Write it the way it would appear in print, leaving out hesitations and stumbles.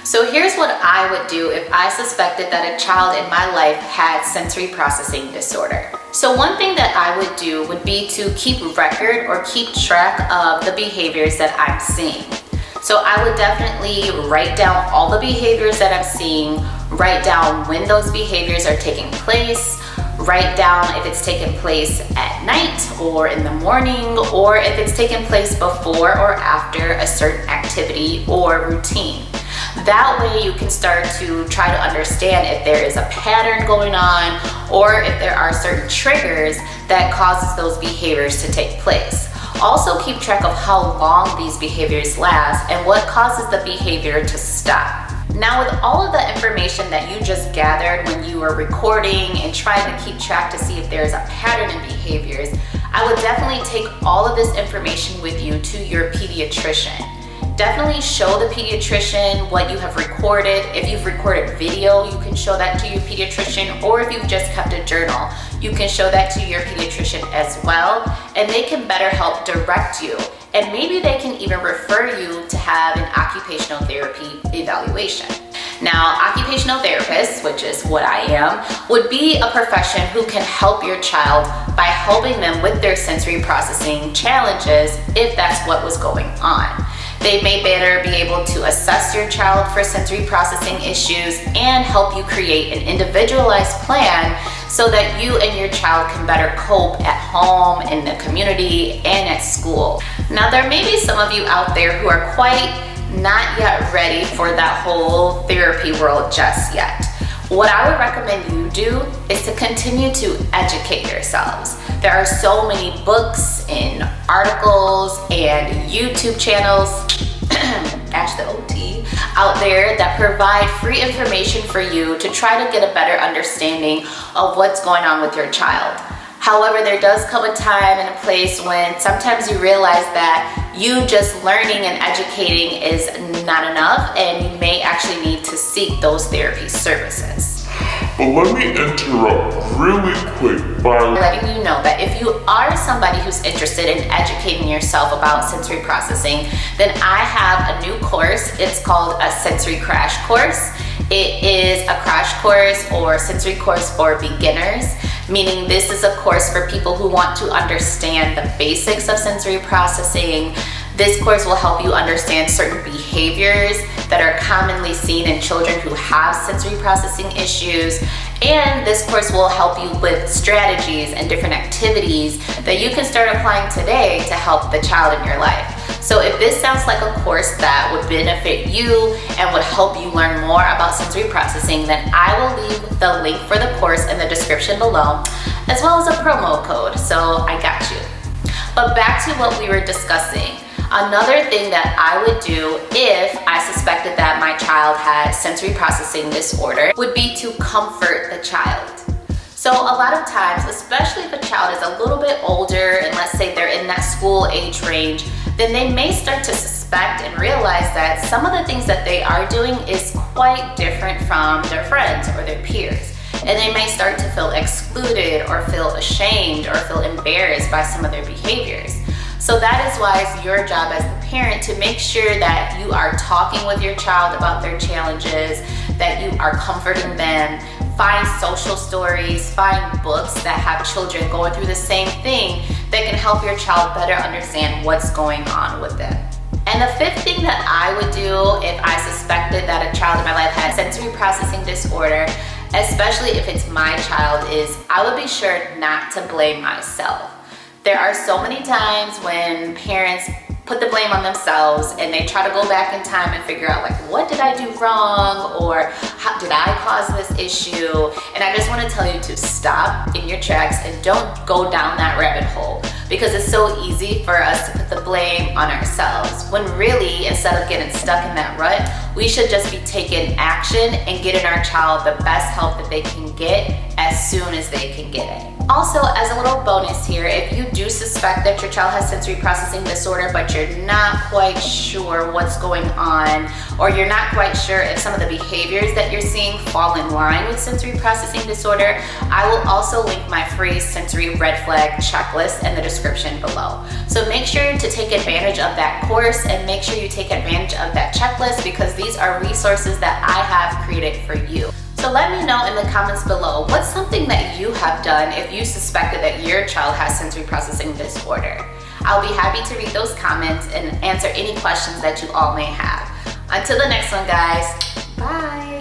So here's what I would do if I suspected that a child in my life had sensory processing disorder. So one thing that I would do would be to keep record or keep track of the behaviors that I'm seeing. So I would definitely write down all the behaviors that I'm seeing, write down when those behaviors are taking place, write down if it's taken place at night or in the morning, or if it's taken place before or after a certain activity or routine. That way you can start to try to understand if there is a pattern going on or if there are certain triggers that causes those behaviors to take place. Also keep track of how long these behaviors last and what causes the behavior to stop. Now, with all of the information that you just gathered when you were recording and trying to keep track to see if there's a pattern in behaviors, I would definitely take all of this information with you to your pediatrician. Definitely show the pediatrician what you have recorded. If you've recorded video, you can show that to your pediatrician, or if you've just kept a journal, you can show that to your pediatrician as well, and they can better help direct you. And maybe they can even refer you to have an occupational therapy evaluation. Now, occupational therapists, which is what I am, would be a profession who can help your child by helping them with their sensory processing challenges if that's what was going on. They may better be able to assess your child for sensory processing issues and help you create an individualized plan so that you and your child can better cope at home, in the community, and at school. Now, there may be some of you out there who are quite not yet ready for that whole therapy world just yet. What I would recommend you do is to continue to educate yourselves. There are so many books and articles and YouTube channels, Ash the OT, out there that provide free information for you to try to get a better understanding of what's going on with your child. However, there does come a time and a place when sometimes you realize that you just learning and educating is not enough, and you may actually need to seek those therapy services. But let me interrupt really quick by letting you know that if you are somebody who's interested in educating yourself about sensory processing, then I have a new course. It's called a sensory crash course. It is a crash course or sensory course for beginners, meaning this is a course for people who want to understand the basics of sensory processing. This course will help you understand certain behaviors that are commonly seen in children who have sensory processing issues. And this course will help you with strategies and different activities that you can start applying today to help the child in your life. So if this sounds like a course that would benefit you and would help you learn more about sensory processing, then I will leave the link for the course in the description below, as well as a promo code, so I got you. But back to what we were discussing. Another thing that I would do if I suspected that my child had sensory processing disorder would be to comfort the child. So a lot of times, especially if a child is a little bit older and let's say they're in that school age range, then they may start to suspect and realize that some of the things that they are doing is quite different from their friends or their peers. And they may start to feel excluded or feel ashamed or feel embarrassed by some of their behaviors. So that is why it's your job as the parent to make sure that you are talking with your child about their challenges, that you are comforting them. Find social stories, find books that have children going through the same thing that can help your child better understand what's going on with them. And the fifth thing that I would do if I suspected that a child in my life had sensory processing disorder, especially if it's my child, is I would be sure not to blame myself. There are so many times when parents put the blame on themselves and they try to go back in time and figure out, like, what did I do wrong, or how did I cause this issue? And I just want to tell you to stop in your tracks and don't go down that rabbit hole, because it's so easy for us to put the blame on ourselves, when really, instead of getting stuck in that rut, we should just be taking action and getting our child the best help that they can get as soon as they can get it. Also, as a little bonus here, if you do suspect that your child has sensory processing disorder, but you're not quite sure what's going on, or you're not quite sure if some of the behaviors that you're seeing fall in line with sensory processing disorder, I will also link my free sensory red flag checklist in the description description below. So make sure to take advantage of that course and make sure you take advantage of that checklist, because these are resources that I have created for you. So let me know in the comments below, what's something that you have done if you suspected that your child has sensory processing disorder. I'll be happy to read those comments and answer any questions that you all may have. Until the next one, guys, bye.